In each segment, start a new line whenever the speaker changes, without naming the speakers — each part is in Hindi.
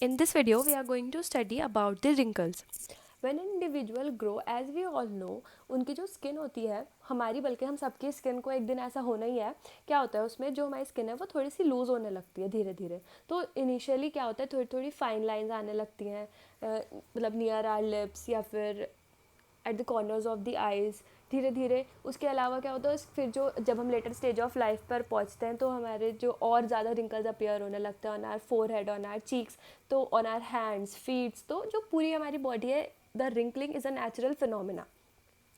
In this video, we are going to study about the wrinkles. When an individual grow, as we all know, उनकी जो स्किन होती है हमारी, बल्कि हम सबकी स्किन को एक दिन ऐसा होना ही है, क्या होता है उसमें जो हमारी स्किन है वो थोड़ी सी लूज़ होने लगती है धीरे धीरे। तो इनिशियली क्या होता है, थोड़ी थोड़ी फाइन लाइंस आने लगती हैं, मतलब नियर आर लिप्स या फिर at the corners of the eyes धीरे धीरे। उसके अलावा क्या होता है, फिर जो जब हम लेटर स्टेज ऑफ लाइफ पर पहुंचते हैं तो हमारे जो और ज़्यादा रिंकल्स अपीयर होने लगते हैं on our forehead, on our cheeks, तो ऑन आर हैंड्स, फीट्स। तो जो पूरी हमारी बॉडी है, the wrinkling is a natural phenomena,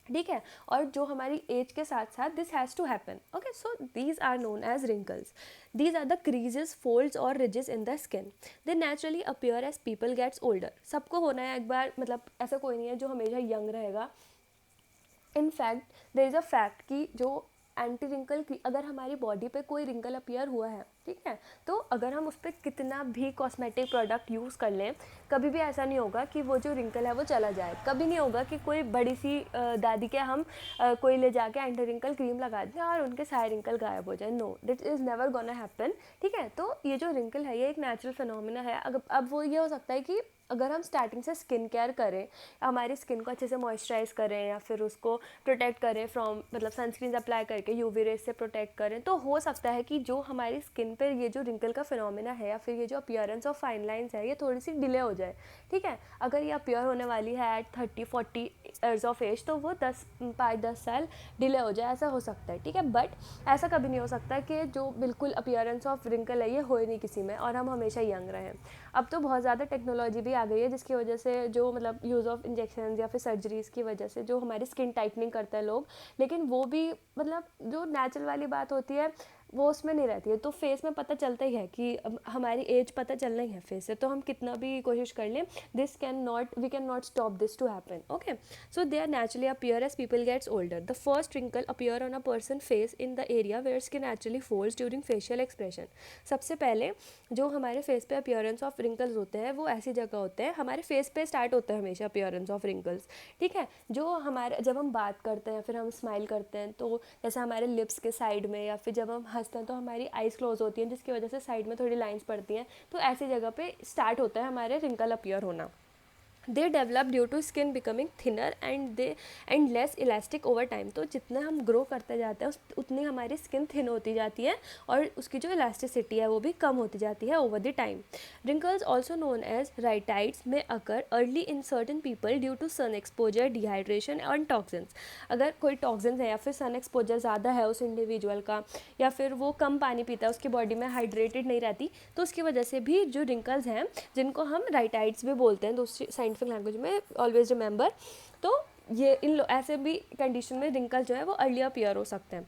ठीक है। और जो हमारी एज के साथ साथ this has to happen, okay. So these are known as wrinkles. These are the creases, folds और ridges in the skin. They naturally appear as people gets older. सबको होना है एक बार, मतलब ऐसा कोई नहीं है जो हमेशा यंग रहेगा। In fact there is a fact कि जो एंटी रिंकल की अगर हमारी बॉडी पे कोई रिंकल अपीयर हुआ है, ठीक है, तो अगर हम उस पर कितना भी कॉस्मेटिक प्रोडक्ट यूज़ कर लें, कभी भी ऐसा नहीं होगा कि वो जो रिंकल है वो चला जाए। कभी नहीं होगा कि कोई बड़ी सी दादी के हम कोई ले जाके एंटी रिंकल क्रीम लगा दें और उनके सारे रिंकल गायब हो जाए। No, that is never gonna happen, ठीक है। तो ये जो रिंकल है ये एक नेचुरल फिनोमिना है। अगर अब वो ये हो सकता है कि अगर हम स्टार्टिंग से स्किन केयर करें, हमारी स्किन को अच्छे से मॉइस्चराइज करें या फिर उसको प्रोटेक्ट करें फ्रॉम, मतलब सनस्क्रीन अप्लाई करके यूवी रेज से प्रोटेक्ट करें, तो हो सकता है कि जो हमारी स्किन पर ये जो रिंकल का फिनोमिना है या फिर ये जो अपीयरेंस ऑफ फाइन लाइंस है ये थोड़ी सी डिले हो जाए, ठीक है। अगर ये अपीयर होने वाली है एट 30-40 ईयर्स ऑफ एज तो वो 5-10 साल डिले हो जाए, ऐसा हो सकता है, ठीक है। बट ऐसा कभी नहीं हो सकता कि जो बिल्कुल अपीयरेंस ऑफ रिंकल है ये हो ही नहीं किसी में और हम हमेशा यंग रहें। अब तो बहुत ज़्यादा टेक्नोलॉजी भी आ गई है जिसकी वजह से जो, मतलब यूज़ ऑफ इंजेक्शन या फिर सर्जरीज़ की वजह से जो हमारी स्किन टाइटनिंग करते हैं लोग, लेकिन वो भी, मतलब जो नेचुरल वाली बात होती है वो उसमें नहीं रहती है। तो फेस में पता चलता ही है कि हमारी एज पता चलना ही है फेस से, तो हम कितना भी कोशिश कर लें, we can not stop this to happen, okay. So they are naturally appear as people gets older. The first wrinkle appear on a person face in the area where skin naturally folds during facial expression. सबसे पहले जो हमारे फेस पे अपीयरेंस ऑफ रिंकल्स होते हैं वो ऐसी जगह होते हैं, हमारे फेस पे स्टार्ट होता है हमेशा अपीयरेंस ऑफ रिंकल्स, ठीक है। जो हमारे, जब हम बात करते हैं फिर हम स्माइल करते हैं तो जैसे हमारे लिप्स के साइड में, या फिर जब हम हंसते हैं तो हमारी आइज़ क्लोज होती हैं जिसकी वजह से साइड में थोड़ी लाइंस पड़ती हैं, तो ऐसी जगह पे स्टार्ट होता है हमारे रिंकल अपीयर होना। They develop due to skin becoming thinner and less elastic over time. तो जितना हम ग्रो करते जाते हैं उतनी हमारी स्किन थिन होती जाती है और उसकी जो इलास्टिसिटी है वो भी कम होती जाती है over the time. Wrinkles also known as rhytides may occur early in certain people due to sun exposure, dehydration and toxins. अगर कोई टॉक्सिन्स है या फिर सन एक्सपोजर ज़्यादा है उस इंडिविजुअल का, या फिर वो कम पानी पीता है, उसकी बॉडी में हाइड्रेटेड नहीं रहती, तो उसकी वजह से भी जो रिंकल्स हैं, जिनको हम राइटाइड्स भी बोलते हैं दूसरी साइंटिफिक लैंग्वेज में, ऑलवेज रिमेंबर, तो ये ऐसे भी कंडीशन में रिंकल जो है वो अर्ली अपीयर हो सकते हैं।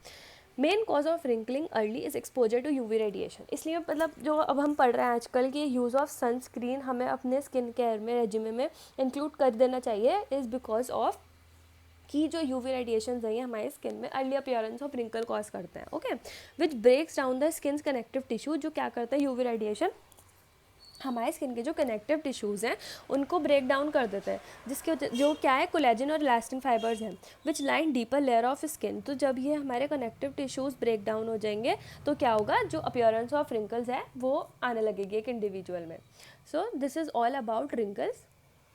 Main cause of wrinkling early is exposure to UV radiation. इसलिए मतलब जो अब हम पढ़ रहे हैं आजकल कि यूज़ ऑफ सनस्क्रीन हमें अपने स्किन केयर में, रेजिमे में इंक्लूड कर देना चाहिए, इज़ बिकॉज ऑफ कि जो यूवी रेडिएशन है हमारी स्किन में early appearance of wrinkle cause करते हैं, okay. Which breaks down the skin connective tissue. जो क्या करता है यूवी रेडिएशन, हमारे स्किन के जो कनेक्टिव टिश्यूज़ हैं उनको ब्रेक डाउन कर देते हैं, जिसके जो क्या है, कोलेजन और इलास्टिन फाइबर्स हैं which line deeper layer of skin. तो जब ये हमारे कनेक्टिव टिश्यूज़ ब्रेक डाउन हो जाएंगे तो क्या होगा, जो अपीयरेंस ऑफ रिंकल्स है वो आने लगेगी एक इंडिविजुअल में। So this is all about wrinkles.